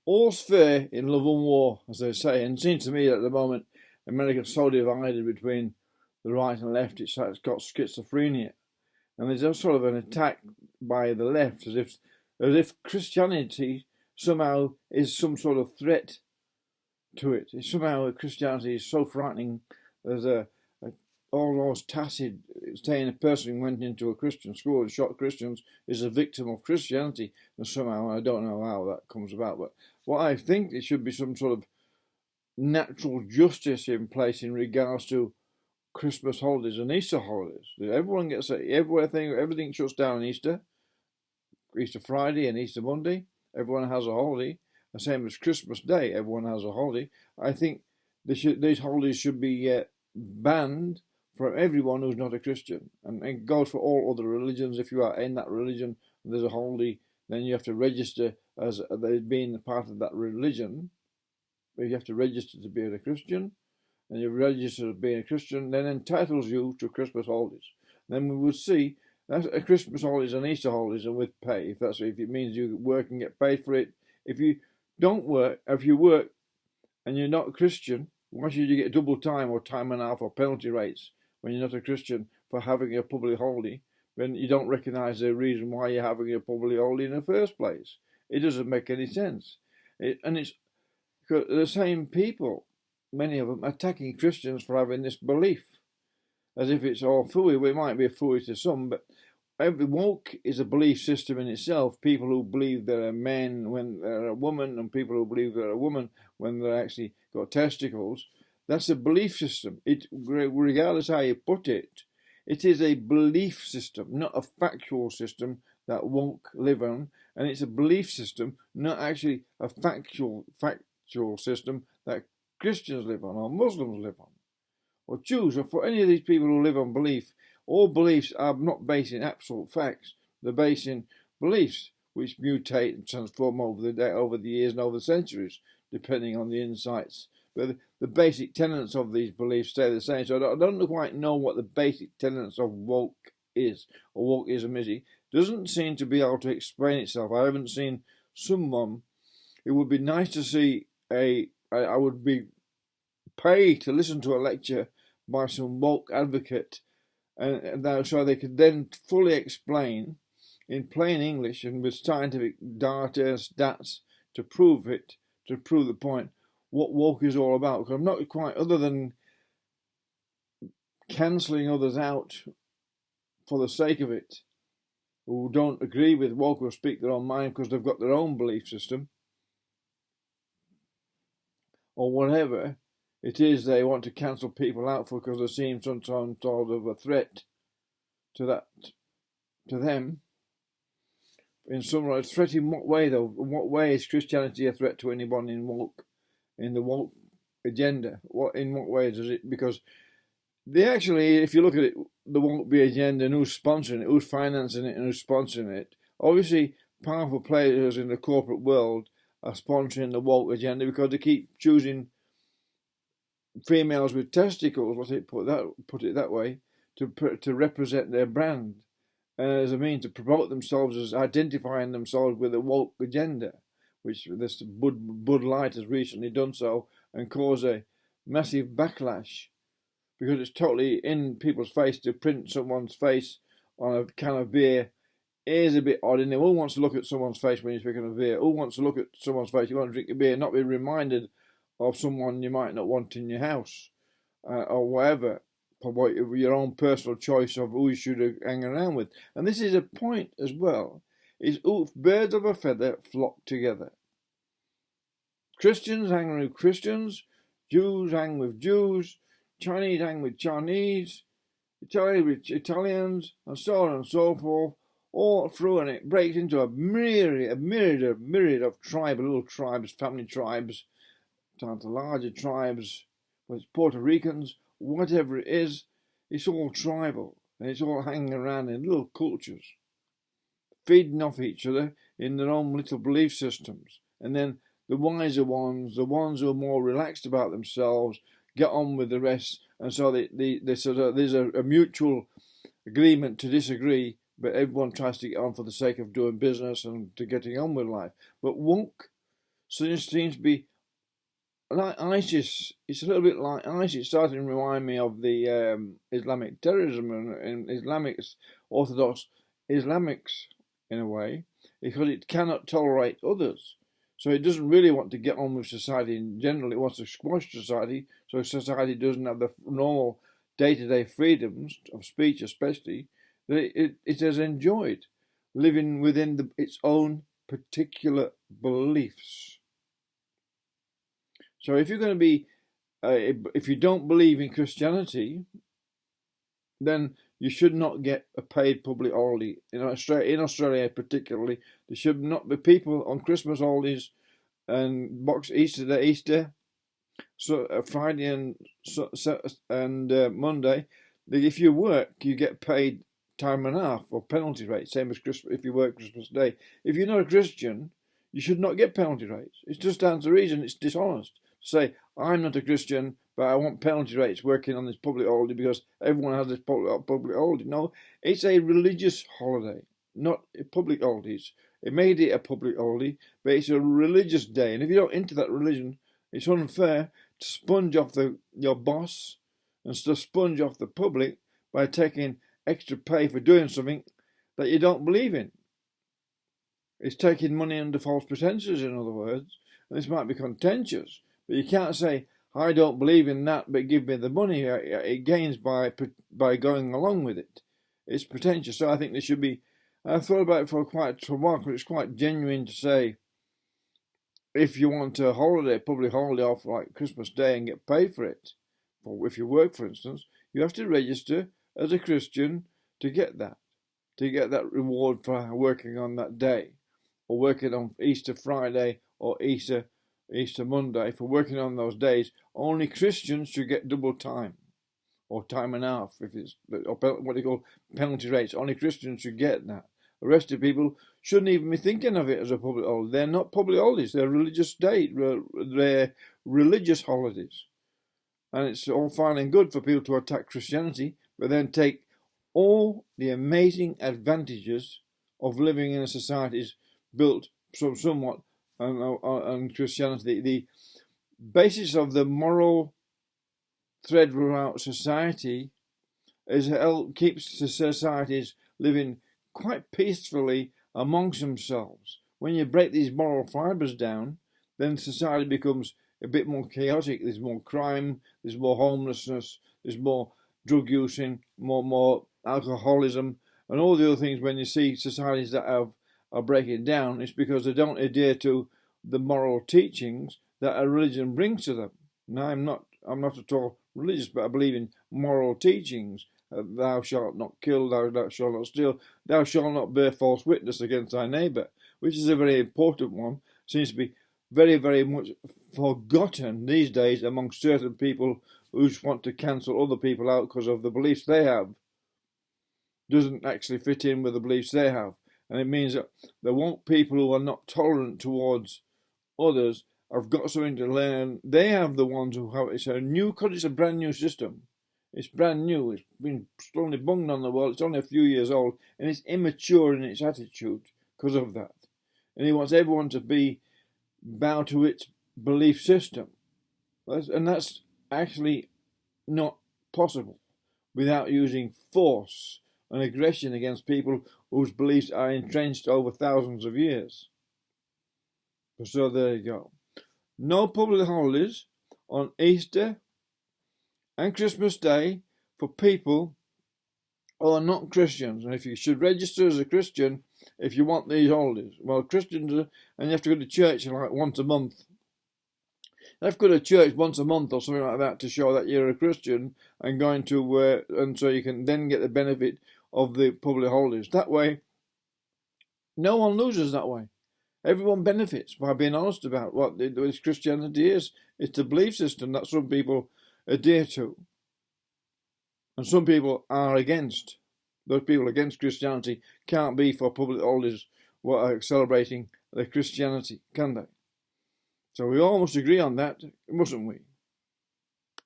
All's fair in love and war, as they say, and it seems to me that at the moment America's so divided between the right and left, it's like it's got schizophrenia. And there's a sort of an attack by the left, as if Christianity somehow is some sort of threat to it. Somehow Christianity is so frightening. There's all those tacit saying a person who went into a Christian school and shot Christians is a victim of Christianity. And somehow, I don't know how that comes about, but what I think there should be some sort of natural justice in place in regards to Christmas holidays and Easter holidays. Everyone gets everything shuts down on Easter Friday and Easter Monday. Everyone has a holiday. The same as Christmas Day, everyone has a holiday. I think these holidays should be banned for everyone who's not a Christian, and it goes for all other religions. If you are in that religion and there's a holiday, then you have to register as being part of that religion. But you have to register to be a Christian, and you register as being a Christian, then entitles you to Christmas holidays. Then we would see that's a Christmas holidays and Easter holidays and with pay. If it means you work and get paid for it. If you don't work, if you work and you're not a Christian, why should you get double time or time and a half or penalty rates when you're not a Christian for having a public holiday, when you don't recognise the reason why you're having a public holiday in the first place? It doesn't make any sense. And it's the same people, many of them, attacking Christians for having this belief, as if it's all fooey. Well, it might be fooey to some, but every woke is a belief system in itself. People who believe they're a man when they're a woman, and people who believe they're a woman when they're actually got testicles. That's a belief system. It, regardless how you put it, it is a belief system, not a factual system that woke live on. And it's a belief system, not actually a factual system that Christians live on or Muslims live on or Jews, or for any of these people who live on belief. All beliefs are not based in absolute facts. They're based in beliefs which mutate and transform over the years and over the centuries, depending on the insights. But the basic tenets of these beliefs stay the same. So I don't quite know what the basic tenets of woke is, or wokeism is. It doesn't seem to be able to explain itself. I haven't seen someone. It would be nice to see I would be paid to listen to a lecture by some woke advocate, and so they could then fully explain in plain English and with scientific data and stats to prove the point, what woke is all about. Because I'm not quite, other than cancelling others out for the sake of it, who don't agree with woke or speak their own mind because they've got their own belief system or whatever it is they want to cancel people out for, because they seem some sort of a threat to them. In some way, threat in what way though? In what way is Christianity a threat to anyone in the woke agenda? In what way does it? Because they actually, if you look at it, there won't be agenda and who's sponsoring it, who's financing it, and who's sponsoring it. Obviously, powerful players in the corporate world are sponsoring the woke agenda because they keep choosing females with testicles, put it that way, to represent their brand, as a means to promote themselves, as identifying themselves with a woke agenda, which this Bud Light has recently done so and caused a massive backlash, because it's totally in people's face to print someone's face on a can of beer. Is a bit odd, and who wants to look at someone's face when you're speaking of beer? Who wants to look at someone's face? You want to drink a beer and not be reminded of someone you might not want in your house, or whatever, for your own personal choice of who you should hang around with. And this is a point as well, is birds of a feather flock together. Christians hang with Christians, Jews hang with Jews, Chinese hang with Chinese, Italians with Italians, and so on and so forth, all through, and it breaks into a myriad of little tribes, family tribes, down to larger tribes, whether it's Puerto Ricans, whatever it is, it's all tribal, and it's all hanging around in little cultures, feeding off each other in their own little belief systems. And then the wiser ones, the ones who are more relaxed about themselves, get on with the rest, and so there's a mutual agreement to disagree, but everyone tries to get on for the sake of doing business and to getting on with life. But woke seems to be like ISIS. It's a little bit like ISIS. It's starting to remind me of the Islamic terrorism and Islamics, Orthodox Islamics in a way, because it cannot tolerate others. So it doesn't really want to get on with society in general. It wants to squash society, so society doesn't have the normal day-to-day freedoms of speech, especially, that it has enjoyed living within its own particular beliefs. So if you're going to be, if you don't believe in Christianity, then you should not get a paid public holiday. In Australia particularly, there should not be people on Christmas holidays and Easter, so Friday and Monday. If you work, you get paid time and a half or penalty rate, same as Christmas if you work Christmas Day. If you're not a Christian, you should not get penalty rates. It just stands to reason. It's dishonest to say, I'm not a Christian, but I want penalty rates working on this public holiday because everyone has this public holiday. No, it's a religious holiday, not a public holidays. It made it a public holiday, but it's a religious day. And if you're not into that religion, it's unfair to sponge off your boss and to sponge off the public by taking extra pay for doing something that you don't believe in. It's taking money under false pretenses, in other words. And this might be contentious, but you can't say, I don't believe in that, but give me the money. It gains by going along with it. It's pretentious. So I think there should be. I've thought about it for quite a while, because it's quite genuine to say, if you want a holiday, public holiday off like Christmas Day and get paid for it, or if you work, for instance, you have to register as a Christian to get that reward for working on that day, or working on Easter Friday or Easter Monday. For working on those days, only Christians should get double time, or time and a half, if it's what they call penalty rates. Only Christians should get that. The rest of people shouldn't even be thinking of it as a public holiday. They're not public holidays. They're religious they're religious holidays. And it's all fine and good for people to attack Christianity, but then take all the amazing advantages of living in a society built somewhat on Christianity. The basis of the moral thread throughout society is keeps the societies living quite peacefully amongst themselves. When you break these moral fibres down, then society becomes a bit more chaotic. There's more crime, there's more homelessness, there's more drug using, more alcoholism, and all the other things. When you see societies that are breaking down, it's because they don't adhere to the moral teachings that a religion brings to them. Now, I'm not at all religious, but I believe in moral teachings. Thou shalt not kill, thou shalt not steal, thou shalt not bear false witness against thy neighbour, which is a very important one. Seems to be very, very much forgotten these days among certain people who just want to cancel other people out because of the beliefs they have. Doesn't actually fit in with the beliefs they have. And it means that there won't people who are not tolerant towards others have got something to learn. They have the ones who have. It's a brand new system. It's brand new. It's been slowly bunged on the world. It's only a few years old, and it's immature in its attitude because of that. And he wants everyone to bow to its belief system. And that's actually not possible without using force and aggression against people whose beliefs are entrenched over thousands of years. So there you go. No public holidays on Easter and Christmas Day for people who are not Christians. And if you should register as a Christian if you want these holidays. Well, Christians, and you have to go to church like once a month. You have to go to church once a month or something like that to show that you're a Christian and going to and so you can then get the benefit of the public holidays. That way, no one loses that way. Everyone benefits by being honest about what this Christianity is. It's the belief system that some people adhere to. And some people are against. Those people against Christianity can't be for public holidays what are celebrating their Christianity, can they? So we all must agree on that, mustn't we?